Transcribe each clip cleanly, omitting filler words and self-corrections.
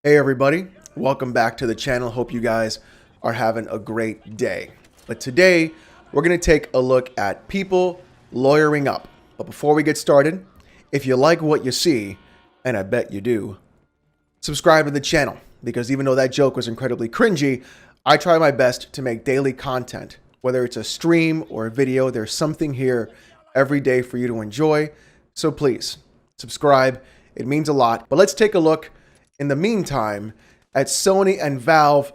Hey everybody, welcome back to the channel. Hope you guys are having a great day. But today we're going to take a look at people lawyering up. But before we get started, if you like what you see, and I bet you do, subscribe to the channel, because even though that joke was incredibly cringy, I try my best to make daily content. Whether it's a stream or a video, there's something here every day for you to enjoy. So please subscribe. It means a lot. But let's take a look in the meantime at Sony and Valve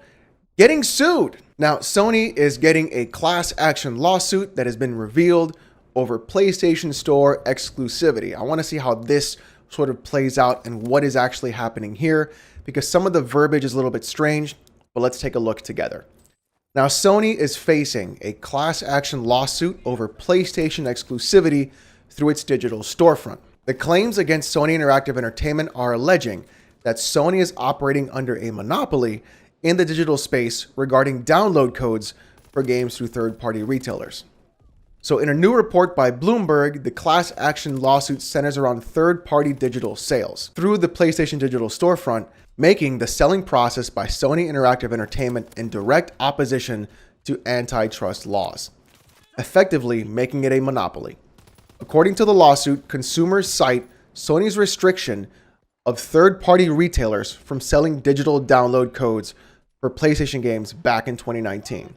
getting sued. Now, Sony is getting a class action lawsuit that has been revealed over PlayStation Store exclusivity. I want to see how this sort of plays out and what is actually happening here, because some of the verbiage is a little bit strange, but let's take a look together. Now, Sony is facing a class action lawsuit over PlayStation exclusivity through its digital storefront. The claims against Sony Interactive Entertainment are alleging that Sony is operating under a monopoly in the digital space regarding download codes for games through third-party retailers. So in a new report by Bloomberg, the class action lawsuit centers around third-party digital sales through the PlayStation digital storefront, making the selling process by Sony Interactive Entertainment in direct opposition to antitrust laws, effectively making it a monopoly. According to the lawsuit, consumers cite Sony's restriction of third-party retailers from selling digital download codes for PlayStation games back in 2019.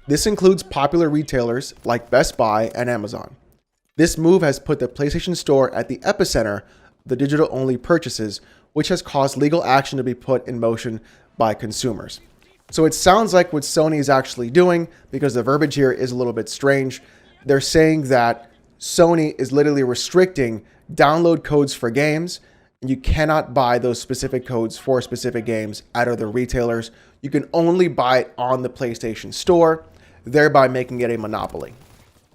This includes popular retailers like Best Buy and Amazon. This move has put the PlayStation Store at the epicenter of the digital-only purchases, which has caused legal action to be put in motion by consumers. So it sounds like what Sony is actually doing, because the verbiage here is a little bit strange. They're saying that Sony is literally restricting download codes for games. You cannot buy those specific codes for specific games at other retailers. You can only buy it on the PlayStation Store, thereby making it a monopoly.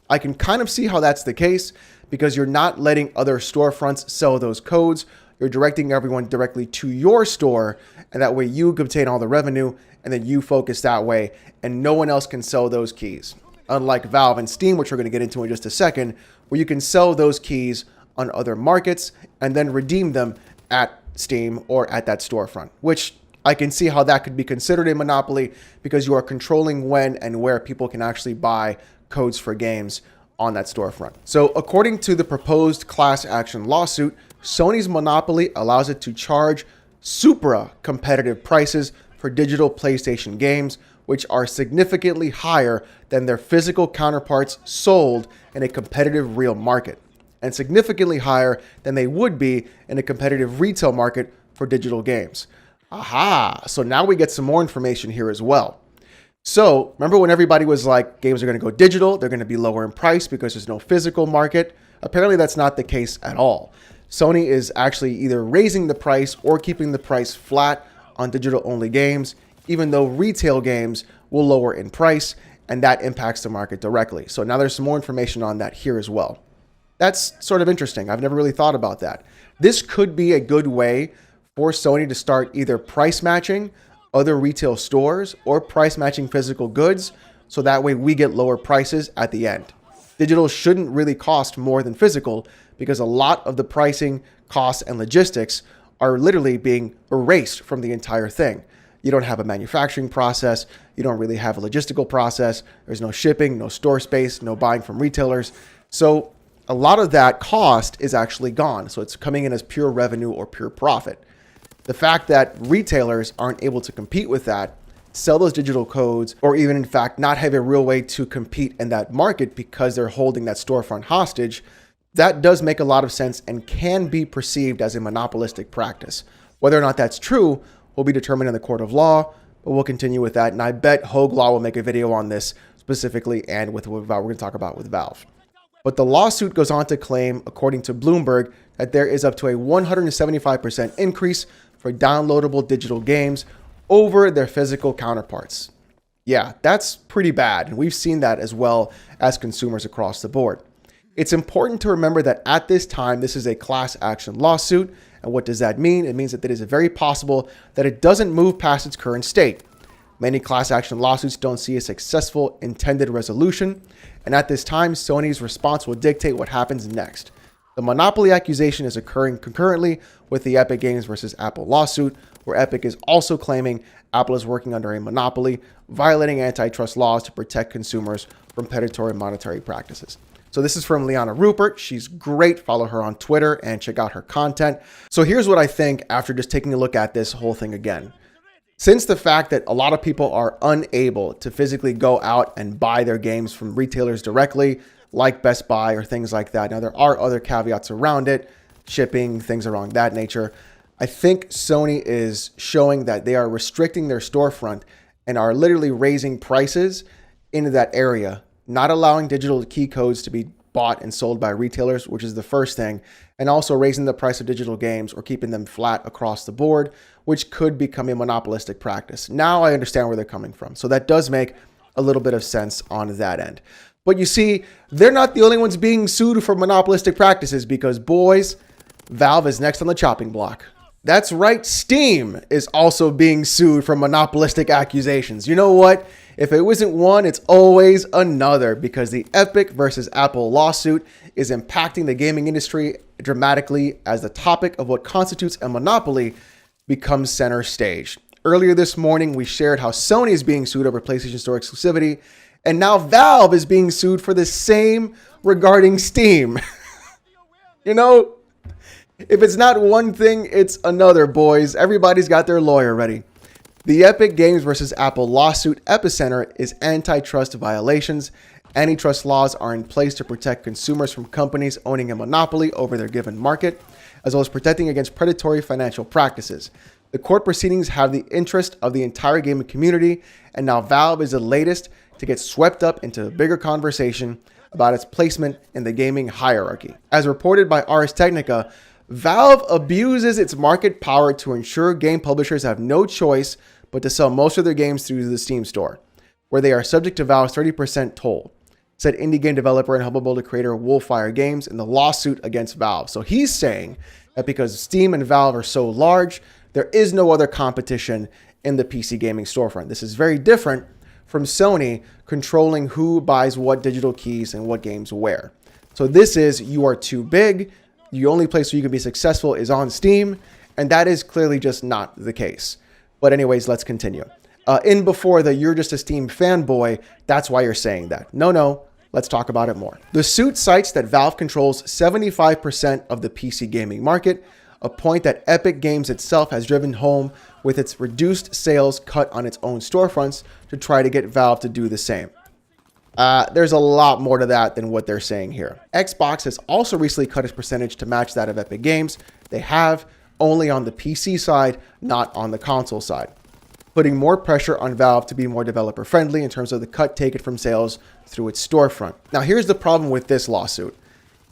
I can kind of see how that's the case, because you're not letting other storefronts sell those codes. You're directing everyone directly to your store, and that way you obtain all the revenue, and then you focus that way, and no one else can sell those keys. Unlike Valve and Steam, which we're going to get into in just a second, where you can sell those keys on other markets and then redeem them at Steam or at that storefront, which I can see how that could be considered a monopoly, because you are controlling when and where people can actually buy codes for games on that storefront. So according to the proposed class action lawsuit, Sony's monopoly allows it to charge supra competitive prices for digital PlayStation games, which are significantly higher than their physical counterparts sold in a competitive real market, and significantly higher than they would be in a competitive retail market for digital games. Aha! So now we get some more information here as well. So remember when everybody was like, games are going to go digital, they're going to be lower in price because there's no physical market? Apparently that's not the case at all. Sony is actually either raising the price or keeping the price flat on digital-only games, even though retail games will lower in price, and that impacts the market directly. So now there's some more information on that here as well. That's sort of interesting. I've never really thought about that. This could be a good way for Sony to start either price matching other retail stores or price matching physical goods, so that way we get lower prices at the end. Digital shouldn't really cost more than physical, because a lot of the pricing, costs, and logistics are literally being erased from the entire thing. You don't have a manufacturing process. You don't really have a logistical process. There's no shipping, no store space, no buying from retailers. So a lot of that cost is actually gone. So it's coming in as pure revenue or pure profit. The fact that retailers aren't able to compete with that, sell those digital codes, or even in fact not have a real way to compete in that market because they're holding that storefront hostage, that does make a lot of sense and can be perceived as a monopolistic practice. Whether or not that's true will be determined in the court of law, but we'll continue with that. And I bet Hogue Law will make a video on this specifically, and with what we're going to talk about with Valve. But the lawsuit goes on to claim, according to Bloomberg, that there is up to a 175% increase for downloadable digital games over their physical counterparts. Yeah, that's pretty bad, and we've seen that as well as consumers across the board. It's important to remember that at this time, this is a class action lawsuit. And what does that mean? It means that it is very possible that it doesn't move past its current state. Many class action lawsuits don't see a successful intended resolution, and at this time, Sony's response will dictate what happens next. The monopoly accusation is occurring concurrently with the Epic Games versus Apple lawsuit, where Epic is also claiming Apple is working under a monopoly, violating antitrust laws to protect consumers from predatory monetary practices. So this is from Liana Rupert. She's great. Follow her on Twitter and check out her content. So here's what I think after just taking a look at this whole thing again. Since the fact that a lot of people are unable to physically go out and buy their games from retailers directly, like Best Buy or things like that. Now, there are other caveats around it, shipping, things around that nature. I think Sony is showing that they are restricting their storefront and are literally raising prices into that area, not allowing digital key codes to be bought and sold by retailers, which is the first thing, and also raising the price of digital games or keeping them flat across the board, which could become a monopolistic practice. Now I understand where they're coming from. So that does make a little bit of sense on that end. But you see, they're not the only ones being sued for monopolistic practices because, boys, Valve is next on the chopping block. That's right, Steam is also being sued for monopolistic accusations. You know what? If it wasn't one, it's always another, because the Epic versus Apple lawsuit is impacting the gaming industry dramatically as the topic of what constitutes a monopoly becomes center stage. Earlier this morning, we shared how Sony is being sued over PlayStation Store exclusivity, and now Valve is being sued for the same regarding Steam. You know, if it's not one thing, it's another, boys. Everybody's got their lawyer ready. The Epic Games versus Apple lawsuit epicenter is antitrust violations. Antitrust laws are in place to protect consumers from companies owning a monopoly over their given market, as well as protecting against predatory financial practices. The court proceedings have the interest of the entire gaming community, and now Valve is the latest to get swept up into a bigger conversation about its placement in the gaming hierarchy. As reported by Ars Technica, Valve abuses its market power to ensure game publishers have no choice but to sell most of their games through the Steam store, where they are subject to Valve's 30% toll, said indie game developer and Humble Bundle creator Wolfire Games in the lawsuit against Valve. So he's saying that because Steam and Valve are so large, there is no other competition in the PC gaming storefront. This is very different from Sony controlling who buys what digital keys and what games where. So this is, you are too big. The only place where you can be successful is on Steam, and that is clearly just not the case. But anyways, let's continue. In before the you're just a Steam fanboy, that's why you're saying that. No, let's talk about it more. The suit cites that Valve controls 75% of the PC gaming market, a point that Epic Games itself has driven home with its reduced sales cut on its own storefronts to try to get Valve to do the same. There's a lot more to that than what they're saying here. Xbox has also recently cut its percentage to match that of Epic Games. They have, only on the PC side, not on the console side, putting more pressure on Valve to be more developer friendly in terms of the cut taken from sales through its storefront. Now, here's the problem with this lawsuit.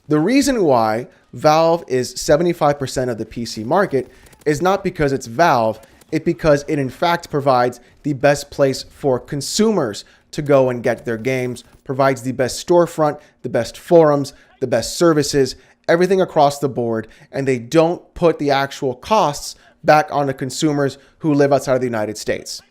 The reason why Valve is 75% of the PC market is not because it's Valve, it's because it in fact provides the best place for consumers to go and get their games, provides the best storefront, the best forums, the best services, everything across the board, and they don't put the actual costs back on the consumers who live outside of the United States.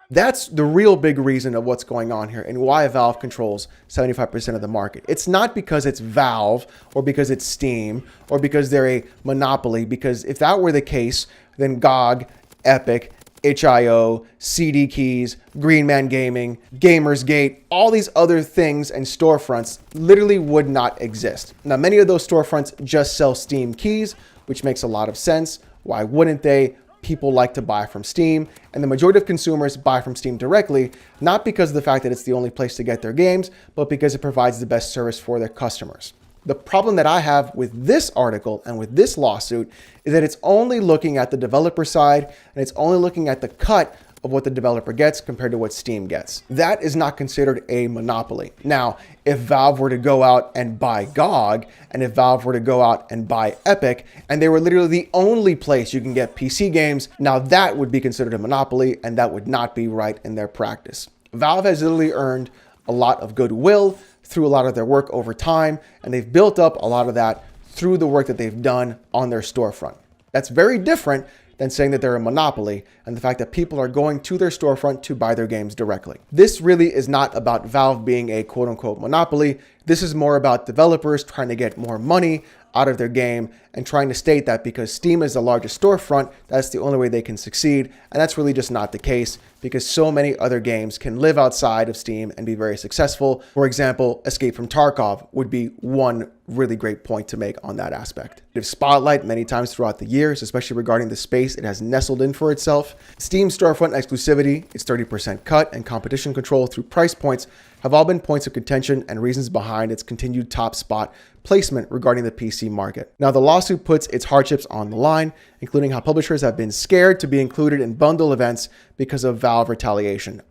That's the real big reason of what's going on here and why Valve controls 75% of the market. It's not because it's Valve or because it's Steam or because they're a monopoly, because if that were the case, then GOG, Epic, HIO, CD Keys, Green Man Gaming, Gamersgate, all these other things and storefronts literally would not exist. Now, many of those storefronts just sell Steam keys, which makes a lot of sense. Why wouldn't they? People like to buy from Steam, and the majority of consumers buy from Steam directly, not because of the fact that it's the only place to get their games, but because it provides the best service for their customers. The problem that I have with this article and with this lawsuit is that it's only looking at the developer side, and it's only looking at the cut of what the developer gets compared to what Steam gets. That is not considered a monopoly. Now, if Valve were to go out and buy GOG, and if Valve were to go out and buy Epic, and they were literally the only place you can get PC games, now that would be considered a monopoly, and that would not be right in their practice. Valve has literally earned a lot of goodwill through a lot of their work over time, and they've built up a lot of that through the work that they've done on their storefront. That's very different than saying that they're a monopoly and the fact that people are going to their storefront to buy their games directly. This really is not about Valve being a quote-unquote monopoly. This is more about developers trying to get more money out of their game and trying to state that because Steam is the largest storefront, that's the only way they can succeed. And that's really just not the case, because so many other games can live outside of Steam and be very successful. For example, Escape from Tarkov would be one really great point to make on that aspect. If Spotlight many times throughout the years, especially regarding the space it has nestled in for itself. Steam storefront exclusivity, its 30% cut, and competition control through price points have all been points of contention and reasons behind its continued top spot placement regarding the PC market. Now, the lawsuit puts its hardships on the line, including how publishers have been scared to be included in bundle events because of Valve retaliation.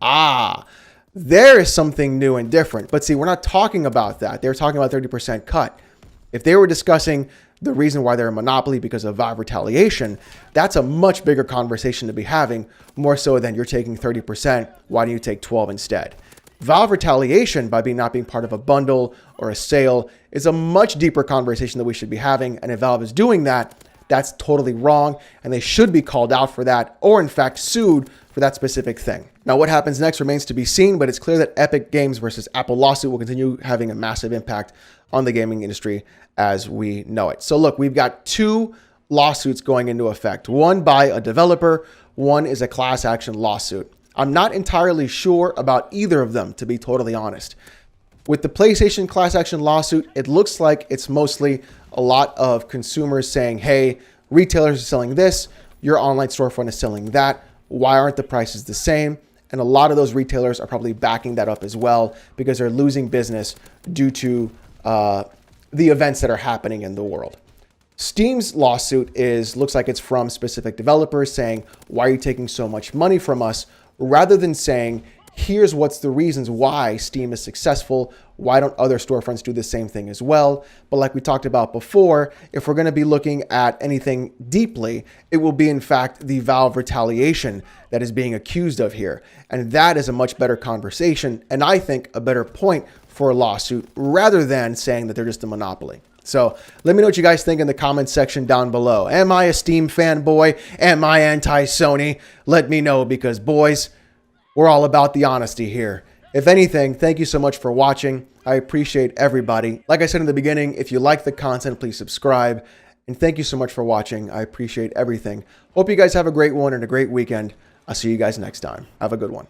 There is something new and different. But see, we're not talking about that. They're talking about 30% cut. If they were discussing the reason why they're a monopoly because of Valve retaliation, that's a much bigger conversation to be having, more so than you're taking 30%, why don't you take 12 instead? Valve retaliation by not being part of a bundle or a sale is a much deeper conversation that we should be having. And if Valve is doing that, that's totally wrong. And they should be called out for that, or in fact sued for that specific thing. Now, what happens next remains to be seen, but it's clear that Epic Games versus Apple lawsuit will continue having a massive impact on the gaming industry as we know it. So look, we've got two lawsuits going into effect. One by a developer, one is a class action lawsuit. I'm not entirely sure about either of them, to be totally honest. With the PlayStation class action lawsuit, it looks like it's mostly a lot of consumers saying, hey, retailers are selling this, your online storefront is selling that. Why aren't the prices the same? And a lot of those retailers are probably backing that up as well because they're losing business due to the events that are happening in the world. Steam's lawsuit looks like it's from specific developers saying, why are you taking so much money from us? Rather than saying, here's what's the reasons why Steam is successful. Why don't other storefronts do the same thing as well? But like we talked about before, if we're going to be looking at anything deeply, it will be in fact the Valve retaliation that is being accused of here. And that is a much better conversation, and I think a better point for a lawsuit rather than saying that they're just a monopoly. So let me know what you guys think in the comments section down below. Am I a Steam fanboy? Am I anti-Sony? Let me know, because boys, we're all about the honesty here. If anything, thank you so much for watching. I appreciate everybody. Like I said in the beginning, if you like the content, please subscribe. And thank you so much for watching. I appreciate everything. Hope you guys have a great one and a great weekend. I'll see you guys next time. Have a good one.